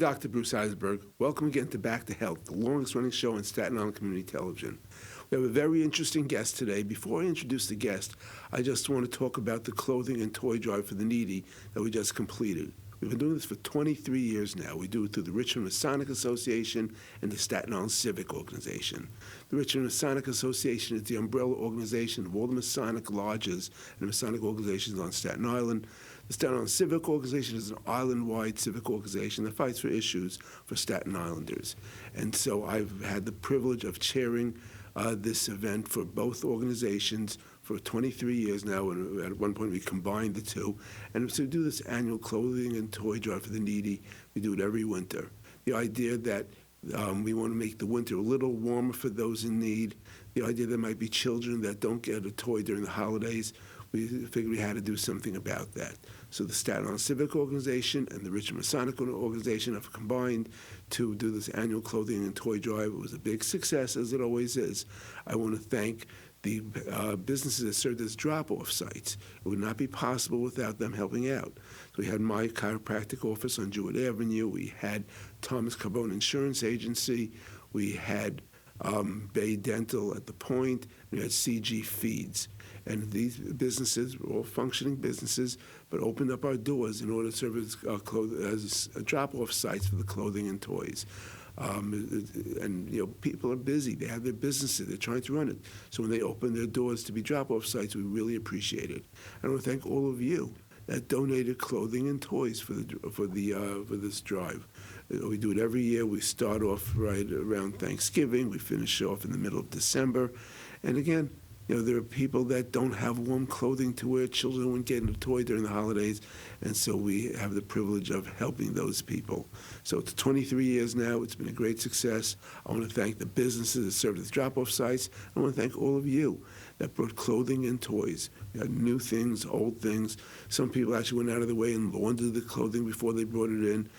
Dr. Bruce Eisenberg. Welcome again to Back to Health, the longest-running show on Staten Island Community Television. We have a very interesting guest today. Before I introduce the guest, I just want to talk about the clothing and toy drive for the needy that we just completed. We've been doing this for 23 years now. We do it through the Richmond Masonic Association and the Staten Island Civic Organization. The Richmond Masonic Association is the umbrella organization of all the Masonic lodges and Masonic organizations on Staten Island. The Staten Island Civic Organization is an island-wide civic organization that fights for issues for Staten Islanders. And so I've had the privilege of chairing this event for both organizations for 23 years now, and at one point we combined the two. And to do this annual clothing and toy drive for the needy, we do it every winter. The idea that we want to make the winter a little warmer for those in need, the idea there might be children that don't get a toy during the holidays, we figured we had to do something about that. So the Staten Island Civic Organization and the Richmond Masonic Organization have combined to do this annual clothing and toy drive. It was a big success, as it always is. I want to thank the businesses that served as drop-off sites. It would not be possible without them helping out. So we had my chiropractic office on Jewett Avenue. We had Thomas Carbone Insurance Agency. We had Bay Dental at the Point. We had CG Feeds. And these businesses were all functioning businesses, but opened up our doors in order to serve as drop-off sites for the clothing and toys. And people are busy. They have their businesses. They're trying to run it. So when they open their doors to be drop-off sites, we really appreciate it. And I want to thank all of you that donated clothing and toys for this drive. We do it every year. We start off right around Thanksgiving. We finish off in the middle of December. And again, there are people that don't have warm clothing to wear. Children wouldn't get a toy during the holidays, and so we have the privilege of helping those people. So it's 23 years now. It's been a great success. I want to thank the businesses that served as drop-off sites. I want to thank all of you that brought clothing and toys. We had new things, old things. Some people actually went out of their way and laundered the clothing before they brought it in.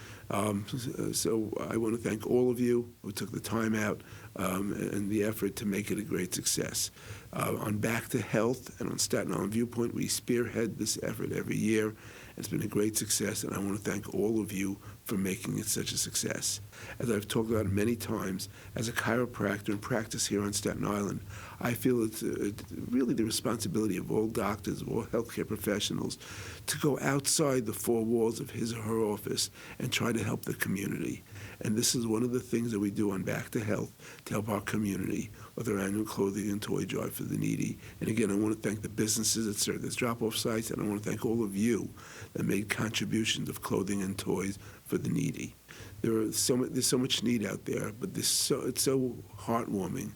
So I want to thank all of you who took the time out and the effort to make it a great success. On Back to Health and on Staten Island Viewpoint, we spearhead this effort every year. It's been a great success, and I want to thank all of you for making it such a success. As I've talked about many times, as a chiropractor in practice here on Staten Island, I feel it's really the responsibility of all doctors, of all healthcare professionals, to go outside the four walls of his or her office and try to help the community. And this is one of the things that we do on Back to Health to help our community with our annual clothing and toy drive for the needy. And again, I want to thank the businesses that serve as drop-off sites, and I want to thank all of you that made contributions of clothing and toys for the needy. There's so much need out there, but it's so heartwarming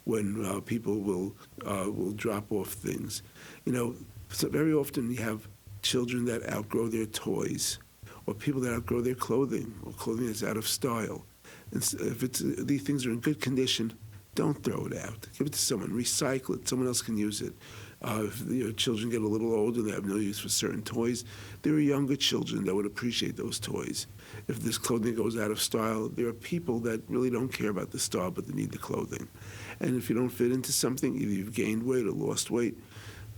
when people will drop off things. So very often you have children that outgrow their toys, or people that outgrow their clothing, or clothing that's out of style. And if these things are in good condition, don't throw it out. Give it to someone. Recycle it. Someone else can use it. If children get a little older, they have no use for certain toys. There are younger children that would appreciate those toys. If this clothing goes out of style, there are people that really don't care about the style, but they need the clothing. And if you don't fit into something, either you've gained weight or lost weight,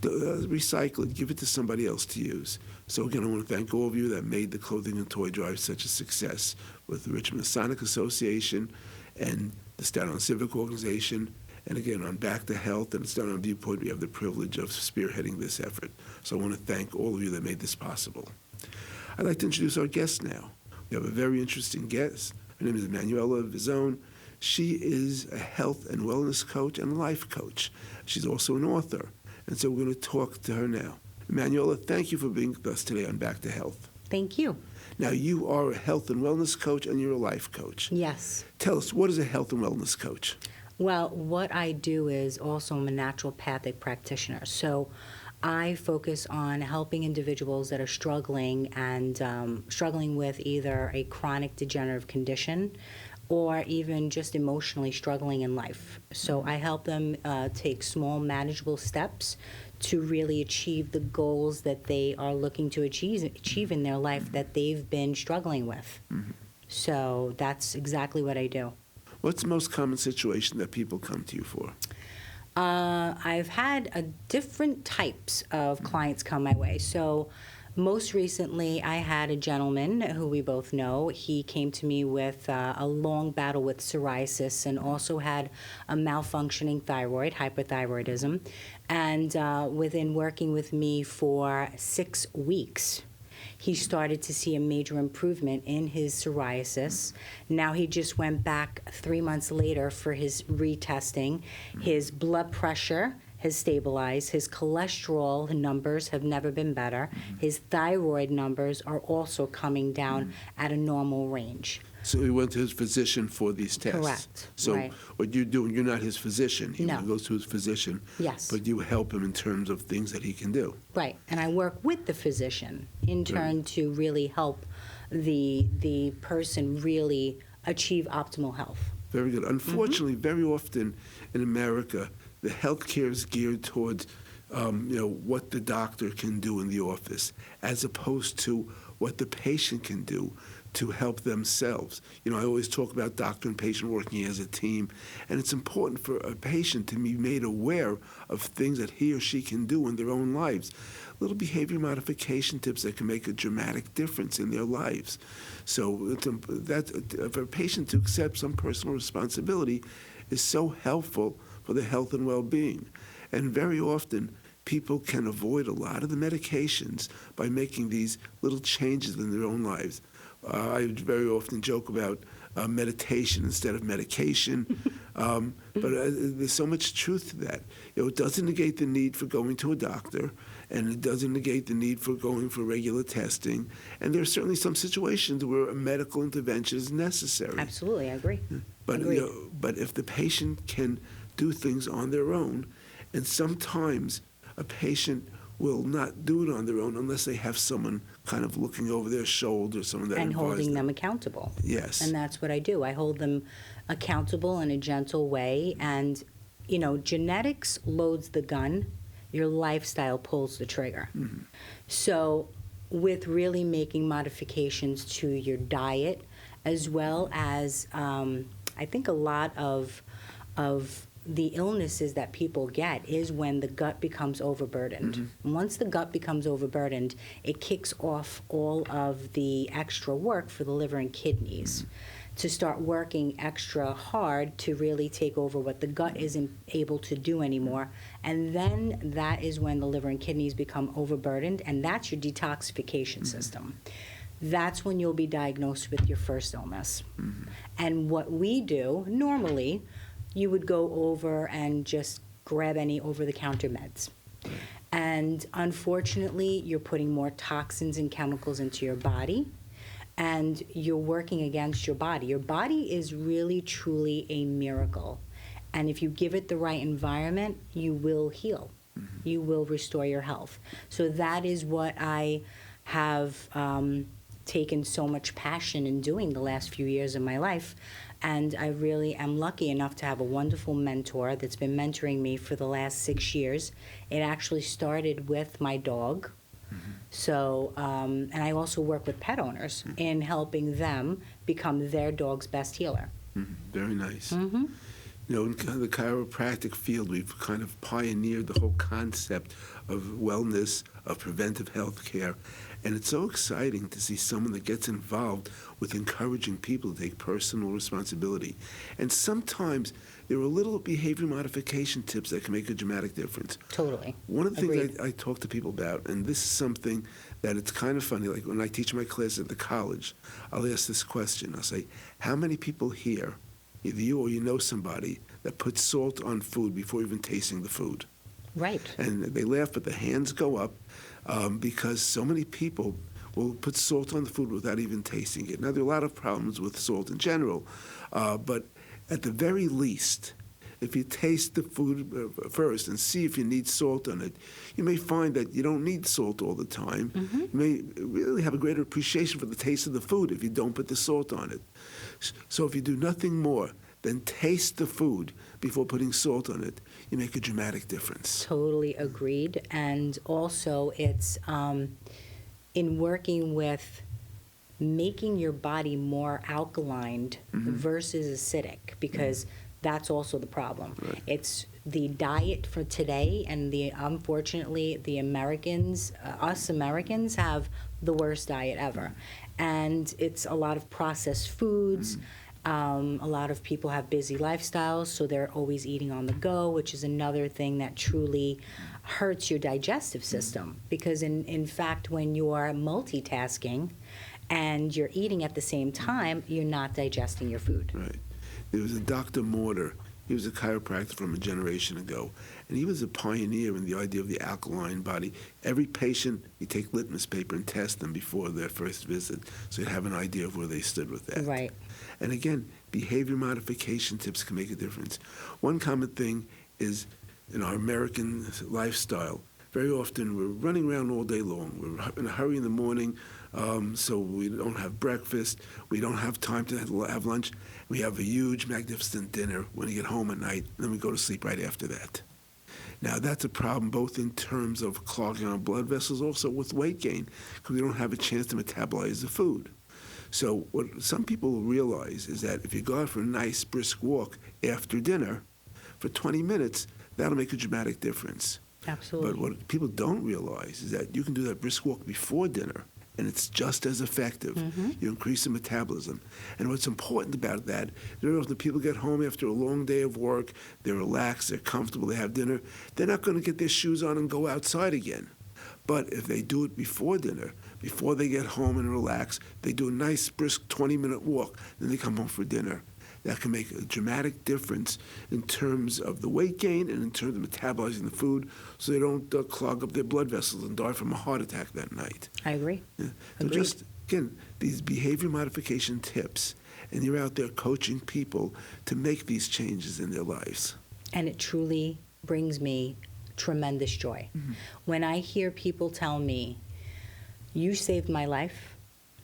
recycle it, give it to somebody else to use. So again, I want to thank all of you that made the clothing and toy drive such a success with the Richmond Masonic Association and the Staten Island Civic Organization. And again, on Back to Health and Staten Island Viewpoint, we have the privilege of spearheading this effort. So I want to thank all of you that made this possible. I'd like to introduce our guest now. We have a very interesting guest. Her name is Emanuela Vizone. She is a health and wellness coach and life coach. She's also an author. And so we're going to talk to her now. Emanuela, thank you for being with us today on Back to Health. Thank you. Now, you are a health and wellness coach and you're a life coach. Yes. Tell us, what is a health and wellness coach? Well, what I do is also I'm a naturopathic practitioner. So I focus on helping individuals that are struggling and struggling with either a chronic degenerative condition or even just emotionally struggling in life. So I help them take small, manageable steps to really achieve the goals that they are looking to achieve in their life that they've been struggling with. Mm-hmm. So that's exactly what I do. What's the most common situation that people come to you for? I've had different types of clients come my way. So Most recently, I had a gentleman who we both know. He came to me with a long battle with psoriasis and also had a malfunctioning thyroid, hyperthyroidism. And within working with me for 6 weeks, he started to see a major improvement in his psoriasis. Now he just went back 3 months later for his retesting. His blood pressure has stabilized. His cholesterol numbers have never been better. His thyroid numbers are also coming down at a normal range. So he went to his physician for these tests. Correct. So Right. what you're doing, you're not his physician. He No. goes to his physician. Yes. But you help him in terms of things that he can do. Right, and I work with the physician in turn to really help the person really achieve optimal health. Very good. Unfortunately, very often in America, the healthcare is geared towards, what the doctor can do in the office, as opposed to what the patient can do to help themselves. I always talk about doctor and patient working as a team, and it's important for a patient to be made aware of things that he or she can do in their own lives. Little behavior modification tips that can make a dramatic difference in their lives. So for a patient to accept some personal responsibility is so helpful for their health and well-being. And very often, people can avoid a lot of the medications by making these little changes in their own lives. I very often joke about meditation instead of medication, but there's so much truth to that. It doesn't negate the need for going to a doctor, and it doesn't negate the need for going for regular testing. And there are certainly some situations where a medical intervention is necessary. Absolutely, I agree. But Agreed. but if the patient can do things on their own, and sometimes a patient will not do it on their own unless they have someone kind of looking over their shoulder, someone that And advises holding them accountable. Yes. And that's what I do. I hold them accountable in a gentle way. And, genetics loads the gun. Your lifestyle pulls the trigger. So with really making modifications to your diet, as well as I think a lot of the illnesses that people get is when the gut becomes overburdened. Once the gut becomes overburdened, it kicks off all of the extra work for the liver and kidneys to start working extra hard to really take over what the gut isn't able to do anymore. And then that is when the liver and kidneys become overburdened, and that's your detoxification system. That's when you'll be diagnosed with your first illness. And what we do normally, you would go over and just grab any over-the-counter meds. And unfortunately, you're putting more toxins and chemicals into your body, and you're working against your body. Your body is really, truly a miracle. And if you give it the right environment, you will heal. You will restore your health. So that is what I have taken so much passion in doing the last few years of my life. And I really am lucky enough to have a wonderful mentor that's been mentoring me for the last 6 years. It actually started with my dog. So, and I also work with pet owners in helping them become their dog's best healer. Very nice. In the chiropractic field, we've kind of pioneered the whole concept of wellness, of preventive health care. And it's so exciting to see someone that gets involved with encouraging people to take personal responsibility. And sometimes there are little behavior modification tips that can make a dramatic difference. Totally. One of the Agreed. things I talk to people about, and this is something that it's kind of funny, like when I teach my class at the college, I'll ask this question. I'll say, how many people here, either you or you know somebody, that puts salt on food before even tasting the food? Right. And they laugh, but the hands go up because so many people will put salt on the food without even tasting it. Now, there are a lot of problems with salt in general, but at the very least, if you taste the food first and see if you need salt on it, you may find that you don't need salt all the time. You may really have a greater appreciation for the taste of the food if you don't put the salt on it. So if you do nothing more than taste the food before putting salt on it, you make a dramatic difference. Totally agreed. And also, it's in working with making your body more alkaline versus acidic, because that's also the problem. Right. It's the diet for today, and unfortunately, the Americans, us Americans, have the worst diet ever. And it's a lot of processed foods. A lot of people have busy lifestyles, so they're always eating on the go, which is another thing that truly hurts your digestive system. Because in fact, when you are multitasking and you're eating at the same time, you're not digesting your food. Right. There was a Dr. Mortar. He was a chiropractor from a generation ago, and he was a pioneer in the idea of the alkaline body. Every patient, he'd take litmus paper and test them before their first visit, so you'd have an idea of where they stood with that. Right. And again, behavior modification tips can make a difference. One common thing is in our American lifestyle, very often we're running around all day long. We're in a hurry in the morning, so we don't have breakfast. We don't have time to have lunch. We have a huge, magnificent dinner when we get home at night, and then we go to sleep right after that. Now, that's a problem both in terms of clogging our blood vessels, also with weight gain, because we don't have a chance to metabolize the food. So what some people realize is that if you go out for a nice, brisk walk after dinner for 20 minutes, that'll make a dramatic difference. Absolutely. But what people don't realize is that you can do that brisk walk before dinner, and it's just as effective. You increase the metabolism. And what's important about that, very often people get home after a long day of work, they're relaxed, they're comfortable, they have dinner, they're not going to get their shoes on and go outside again. But if they do it before dinner, before they get home and relax, they do a nice, brisk 20-minute walk, then they come home for dinner. That can make a dramatic difference in terms of the weight gain and in terms of metabolizing the food, so they don't clog up their blood vessels and die from a heart attack that night. I agree. Yeah. So Agreed. just, again, these behavior modification tips, and you're out there coaching people to make these changes in their lives. And it truly brings me tremendous joy. When I hear people tell me, you saved my life,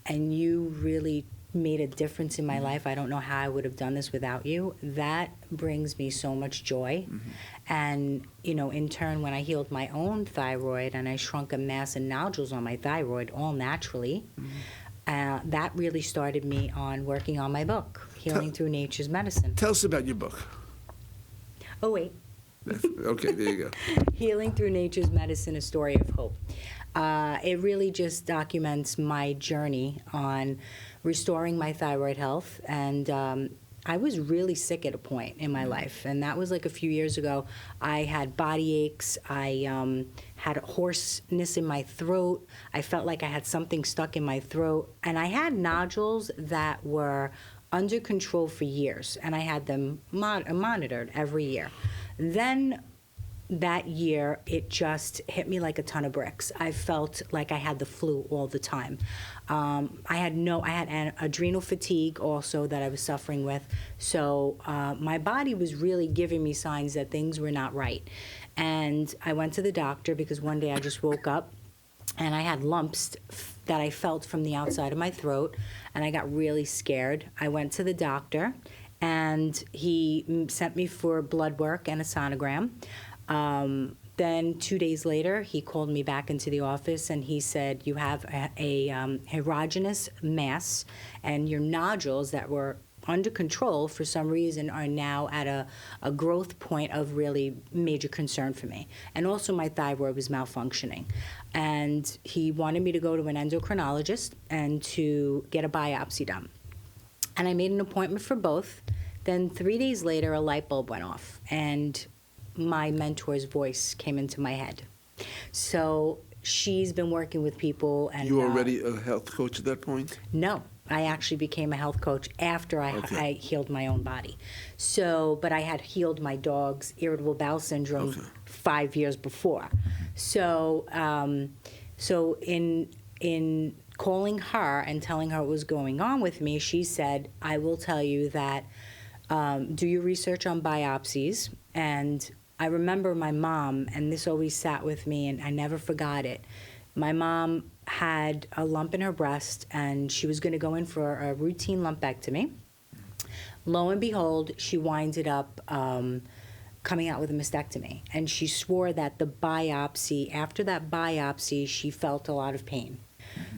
and you really made a difference in my life. I don't know how I would have done this without you. That brings me so much joy. And, in turn, when I healed my own thyroid and I shrunk a mass and nodules on my thyroid, all naturally, that really started me on working on my book, Healing Through Nature's Medicine. Tell us about your book. Oh, wait. Okay, there you go. Healing Through Nature's Medicine, A Story of Hope. It really just documents my journey on restoring my thyroid health. And I was really sick at a point in my life, and that was like a few years ago. I had body aches. I had hoarseness in my throat. I felt like I had something stuck in my throat. And I had nodules that were under control for years, and I had them monitored every year. Then that year, it just hit me like a ton of bricks. I felt like I had the flu all the time. I had adrenal fatigue also that I was suffering with. So my body was really giving me signs that things were not right. And I went to the doctor because one day I just woke up and I had lumps that I felt from the outside of my throat, and I got really scared. I went to the doctor, and he sent me for blood work and a sonogram. Then 2 days later, he called me back into the office, and he said, you have a heterogeneous mass, and your nodules that were under control for some reason are now at a growth point of really major concern for me. And also my thyroid was malfunctioning. And he wanted me to go to an endocrinologist and to get a biopsy done. And I made an appointment for both. Then 3 days later, a light bulb went off, and my mentor's voice came into my head. So she's been working with people. And You were already a health coach at that point? No. I actually became a health coach after I healed my own body. So, but I had healed my dog's irritable bowel syndrome 5 years before. So, so in calling her and telling her what was going on with me, she said, I will tell you that do your research on biopsies. And I remember my mom, and this always sat with me, and I never forgot it. My mom had a lump in her breast, and she was going to go in for a routine lumpectomy. Lo and behold, she winded up coming out with a mastectomy. And she swore that after that biopsy, she felt a lot of pain.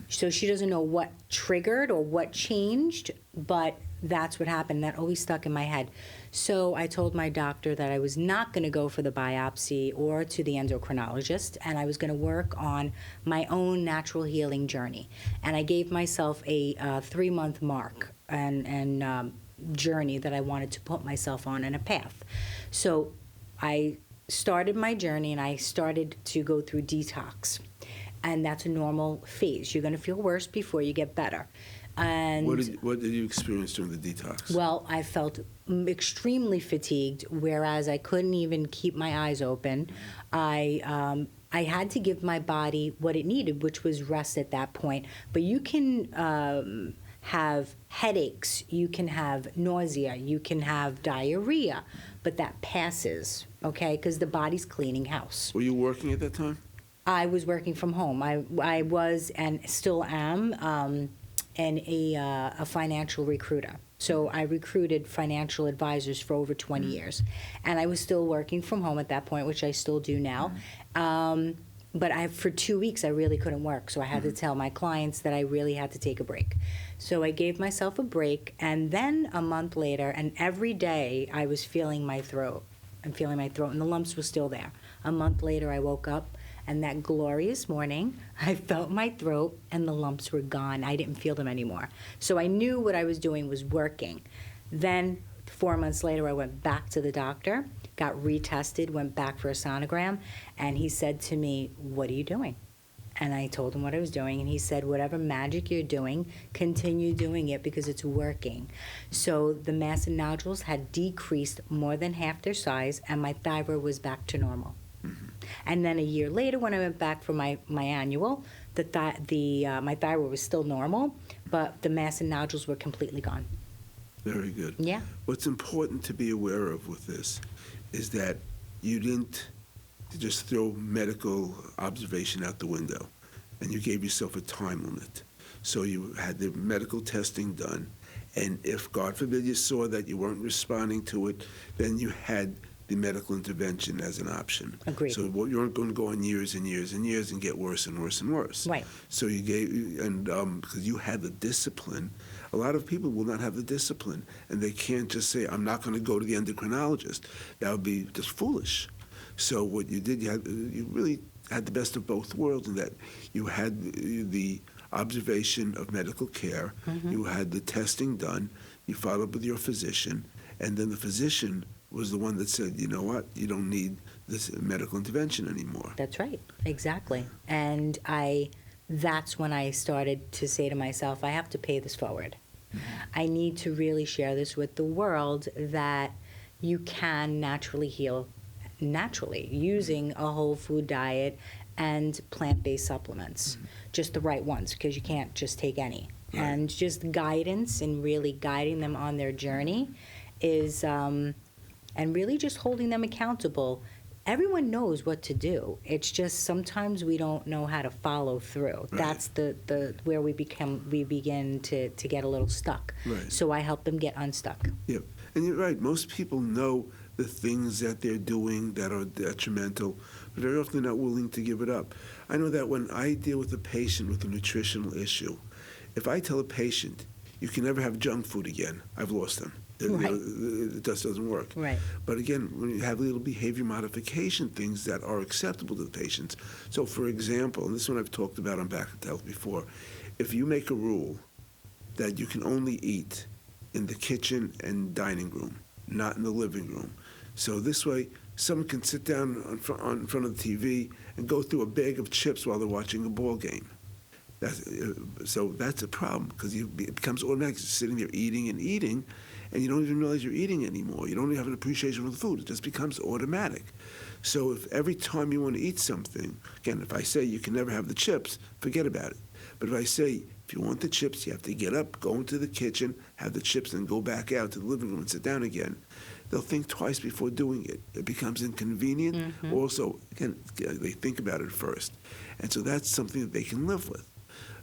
So she doesn't know what triggered or what changed, but that's what happened. That always stuck in my head. So I told my doctor that I was not going to go for the biopsy or to the endocrinologist, and I was going to work on my own natural healing journey. And I gave myself a 3-month mark and journey that I wanted to put myself on in a path. So I started my journey, and I started to go through detox. And that's a normal phase. You're going to feel worse before you get better. And What did you experience during the detox? well, I felt extremely fatigued, whereas I couldn't even keep my eyes open. I had to give my body what it needed, which was rest at that point. But you can have headaches, you can have nausea, you can have diarrhea, but that passes, okay? Because the body's cleaning house. Were you working at that time? I was working from home. I was and still am a financial recruiter. So I recruited financial advisors for over 20 years. And I was still working from home at that point, which I still do now. But for 2 weeks, I really couldn't work. So I had to tell my clients that I really had to take a break. So I gave myself a break. And then a month later, and every day I was feeling my throat. And the lumps were still there. A month later, I woke up. And that glorious morning, I felt my throat and the lumps were gone. I didn't feel them anymore. So I knew what I was doing was working. Then 4 months later, I went back to the doctor, got retested, went back for a sonogram, and he said to me, "What are you doing?" And I told him what I was doing, and he said, "Whatever magic you're doing, continue doing it because it's working." So the mass and nodules had decreased more than half their size, and my thyroid was back to normal. And then a year later, when I went back for my annual, my thyroid was still normal, but the mass and nodules were completely gone. Very good. Yeah. What's important to be aware of with this is that you didn't just throw medical observation out the window, and you gave yourself a time limit. So you had the medical testing done, and if, God forbid, you saw that you weren't responding to it, then you had the medical intervention as an option. Agreed. So you weren't going to go on years and years and years and get worse and worse and worse. Right. So you gave, and because you had the discipline, a lot of people will not have the discipline, and they can't just say, "I'm not going to go to the endocrinologist." That would be just foolish. So what you did, you really had the best of both worlds in that you had the observation of medical care, you had the testing done, you followed up with your physician, and then the physician was the one that said, "You know what, you don't need this medical intervention anymore." That's right. Exactly. And that's when I started to say to myself, I have to pay this forward. I need to really share this with the world that you can naturally heal naturally using a whole food diet and plant-based supplements, just the right ones, because you can't just take any. Right. And just guidance and really guiding them on their journey is, and really just holding them accountable. Everyone knows what to do. It's just sometimes we don't know how to follow through. Right. That's the where we begin to get a little stuck. Right. So I help them get unstuck. Yep. And you're right. Most people know the things that they're doing that are detrimental, but very often they're not willing to give it up. I know that when I deal with a patient with a nutritional issue, if I tell a patient, "You can never have junk food again," I've lost them. Right. It just doesn't work. Right. But again, when you have little behavior modification things that are acceptable to the patients. So for example, and this one I've talked about on Back to Health before, if you make a rule that you can only eat in the kitchen and dining room, not in the living room. So this way, someone can sit down in front of the TV and go through a bag of chips while they're watching a ball game. So that's a problem, because it becomes automatic. You're sitting there eating and eating, and you don't even realize you're eating anymore. You don't even have an appreciation for the food. It just becomes automatic. So if every time you want to eat something, again, if I say you can never have the chips, forget about it. But if I say, if you want the chips, you have to get up, go into the kitchen, have the chips, and go back out to the living room and sit down again, they'll think twice before doing it. It becomes inconvenient. Also, again, they think about it first. And so that's something that they can live with.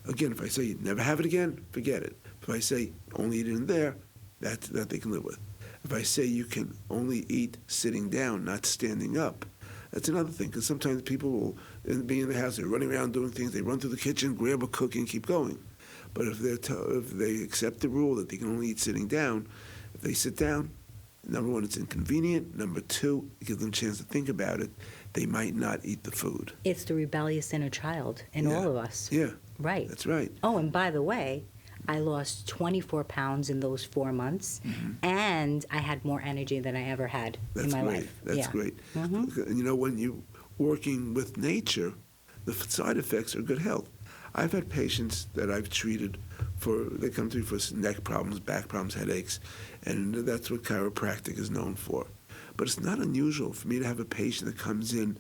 Again, if I say, never have it again, forget it. If I say, only eat it in there, that they can live with. If I say you can only eat sitting down, not standing up, that's another thing, because sometimes people will be in the house, they're running around doing things, they run through the kitchen, grab a cookie, and keep going. But if they accept the rule that they can only eat sitting down, if they sit down, Number one, it's inconvenient. Number two, it gives them a chance to think about it. They might not eat the food. It's the rebellious inner child in all of us. Yeah. Right. That's right. Oh, and by the way, I lost 24 pounds in those 4 months, and I had more energy than I ever had in my life. That's great. And you know, when you're working with nature, the side effects are good health. I've had patients that I've treated they come to me for neck problems, back problems, headaches, and that's what chiropractic is known for. But it's not unusual for me to have a patient that comes in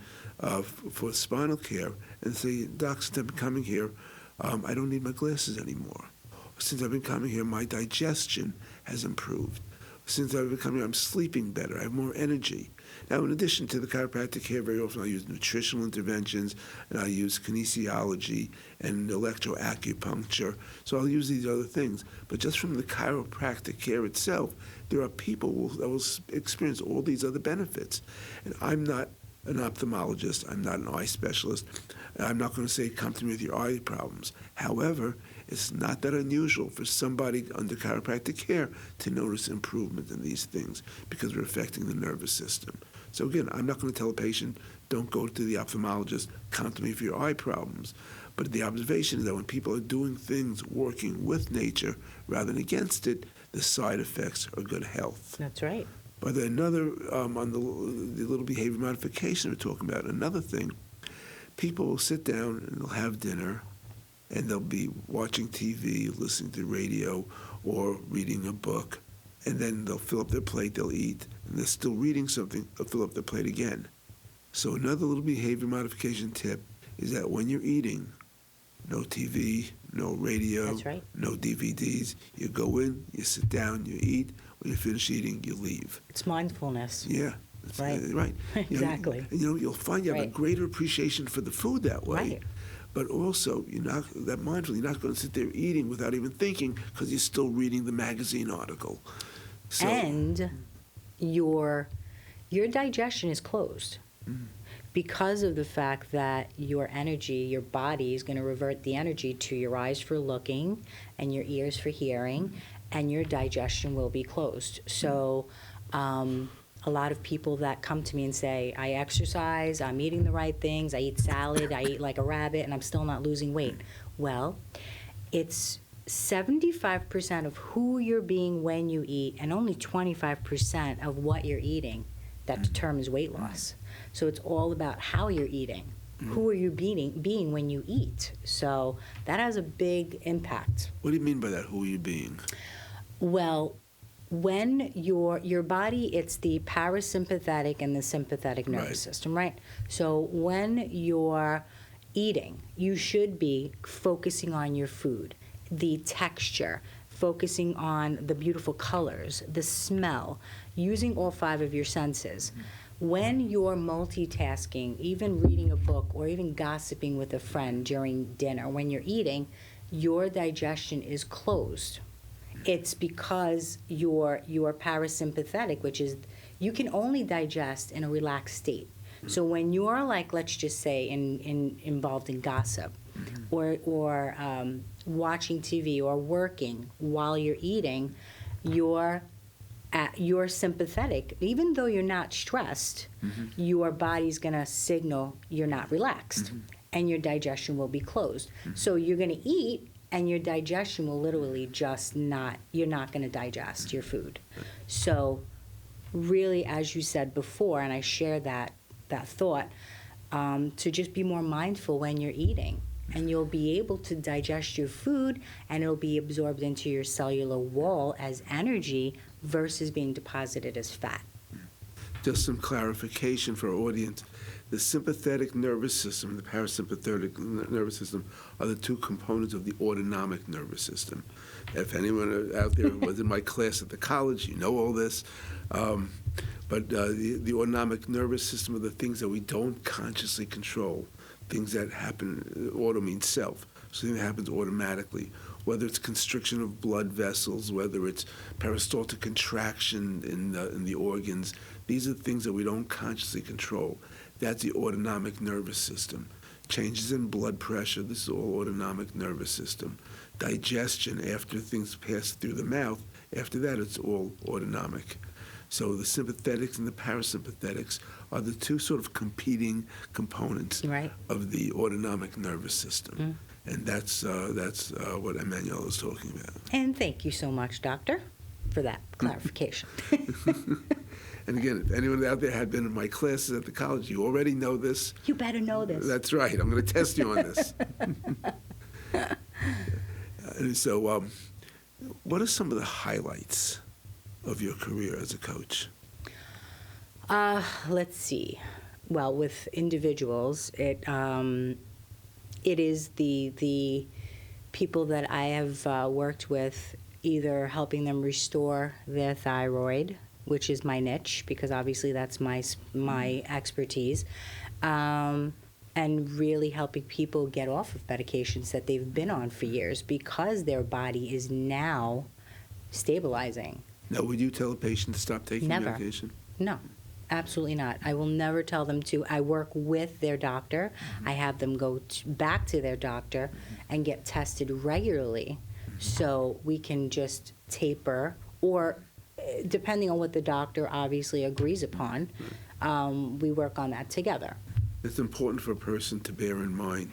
for spinal care and say, Doc, since I've been coming here, I don't need my glasses anymore. Since I've been coming here, my digestion has improved. Since I've been coming here, I'm sleeping better. I have more energy. Now, in addition to the chiropractic care, very often I use nutritional interventions, and I use kinesiology and electroacupuncture. So I'll use these other things. But just from the chiropractic care itself, there are people that will experience all these other benefits. And I'm not an ophthalmologist. I'm not an eye specialist. I'm not going to say, come to me with your eye problems. However, it's not that unusual for somebody under chiropractic care to notice improvement in these things because we're affecting the nervous system. So again, I'm not going to tell a patient, don't go to the ophthalmologist, come to me for your eye problems. But the observation is that when people are doing things working with nature rather than against it, the side effects are good health. That's right. But another, on the little behavior modification we're talking about, another thing, people will sit down and they'll have dinner, and they'll be watching TV, listening to radio, or reading a book, and then they'll fill up their plate, they'll eat, and they're still reading something, they'll fill up their plate again. So another little behavior modification tip is that when you're eating, no TV, no radio, That's right. no DVDs, you go in, you sit down, you eat, when you finish eating, you leave. It's mindfulness. Yeah. Right. Right. Exactly. You'll find you have a greater appreciation for the food that way. Right. But also, you're not going to sit there eating without even thinking because you're still reading the magazine article. So, And your digestion is closed because of the fact that your energy, your body is going to revert the energy to your eyes for looking and your ears for hearing, and your digestion will be closed. So a lot of people that come to me and say, I exercise, I'm eating the right things, I eat salad, I eat like a rabbit, and I'm still not losing weight. Well, it's 75% of who you're being when you eat, and only 25% of what you're eating that determines weight loss. So it's all about how you're eating. Who are you being when you eat? So that has a big impact. What do you mean by that, who are you being? Well, when your body, it's the parasympathetic and the sympathetic nervous system, right? So when you're eating, you should be focusing on your food, the texture, focusing on the beautiful colors, the smell, using all 5 of your senses. When you're multitasking, even reading a book or even gossiping with a friend during dinner, when you're eating, your digestion is closed. It's because your parasympathetic, which is, you can only digest in a relaxed state. So when you're like, let's just say, involved in gossip, or watching TV or working while you're eating, you're sympathetic. Even though you're not stressed, your body's gonna signal you're not relaxed, and your digestion will be closed. So you're gonna eat, and your digestion will literally you're not going to digest your food. So really, as you said before, and I share that thought, to just be more mindful when you're eating. And you'll be able to digest your food, and it'll be absorbed into your cellular wall as energy versus being deposited as fat. Just some clarification for our audience. The sympathetic nervous system, the parasympathetic nervous system, are the 2 components of the autonomic nervous system. If anyone out there was in my class at the college, you know all this. But the autonomic nervous system are the things that we don't consciously control, things that happen. Auto means self, something that happens automatically. Whether it's constriction of blood vessels, whether it's peristaltic contraction in the organs, these are the things that we don't consciously control. That's the autonomic nervous system. Changes in blood pressure, this is all autonomic nervous system. Digestion, after things pass through the mouth, after that it's all autonomic. So the sympathetics and the parasympathetics are the two sort of competing components Right. of the autonomic nervous system. And that's what Emmanuel is talking about. And thank you so much, Doctor, for that clarification. And again, if anyone out there had been in my classes at the college, you already know this. You better know this. That's right. I'm going to test you on this. And so, what are some of the highlights of your career as a coach? Let's see. Well, with individuals, it is the people that I have worked with, either helping them restore their thyroid, which is my niche, because obviously that's my expertise, and really helping people get off of medications that they've been on for years because their body is now stabilizing. Now, would you tell a patient to stop taking Never. medication? No, absolutely not. I will never tell them to. I work with their doctor. I have them go back to their doctor and get tested regularly so we can just taper, or depending on what the doctor obviously agrees upon, we work on that together. It's important for a person to bear in mind,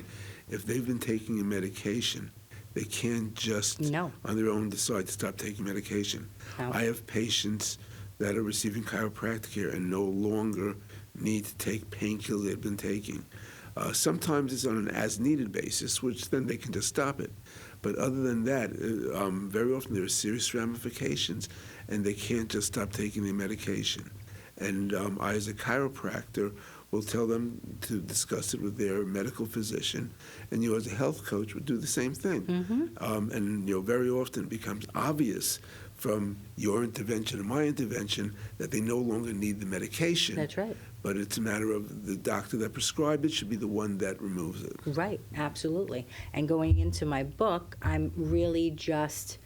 if they've been taking a medication, they can't just No. on their own decide to stop taking medication. No. I have patients that are receiving chiropractic care and no longer need to take painkillers they've been taking. Sometimes it's on an as-needed basis, which then they can just stop it. But other than that, very often there are serious ramifications, and they can't just stop taking their medication. And I, as a chiropractor, will tell them to discuss it with their medical physician, and you, as a health coach, would do the same thing. And very often it becomes obvious from your intervention and my intervention that they no longer need the medication. That's right. But it's a matter of the doctor that prescribed it should be the one that removes it. Right, absolutely. And going into my book, I'm really just,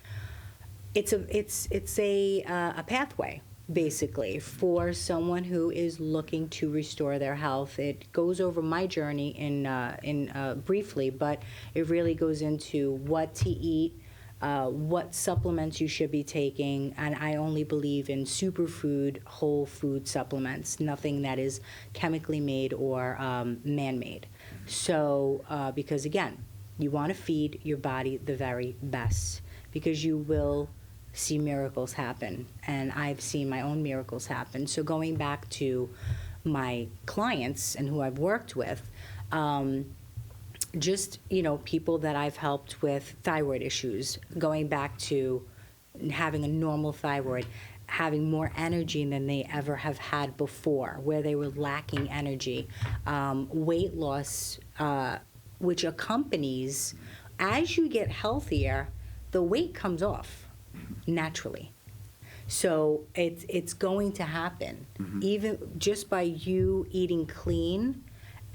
it's a pathway, basically, for someone who is looking to restore their health. It goes over my journey in briefly, but it really goes into what to eat, what supplements you should be taking, and I only believe in superfood, whole food supplements, nothing that is chemically made or man-made. So, because again, you want to feed your body the very best, because you will see miracles happen, and I've seen my own miracles happen. So going back to my clients and who I've worked with, just, people that I've helped with thyroid issues, going back to having a normal thyroid, having more energy than they ever have had before, where they were lacking energy, weight loss, which accompanies, as you get healthier, the weight comes off naturally. So it's going to happen, even just by you eating clean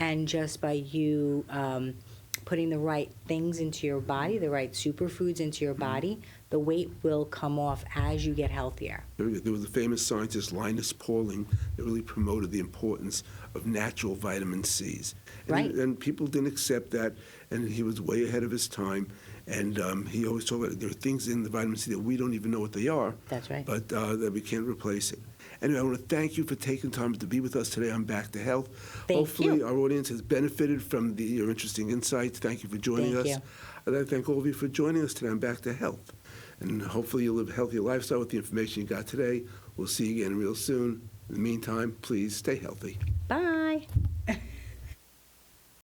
and just by you putting the right things into your body, the right superfoods into your body, the weight will come off as you get healthier. There was a famous scientist, Linus Pauling, that really promoted the importance of natural vitamin C's. Right. And people didn't accept that, and he was way ahead of his time. And he always talked about there are things in the vitamin C that we don't even know what they are. That's right. But that we can't replace it. Anyway, I want to thank you for taking time to be with us today on Back to Health. Hopefully our audience has benefited from your interesting insights. Thank you for joining us. Thank you. And I thank all of you for joining us today on Back to Health. And hopefully you'll live a healthier lifestyle with the information you got today. We'll see you again real soon. In the meantime, please stay healthy. Bye.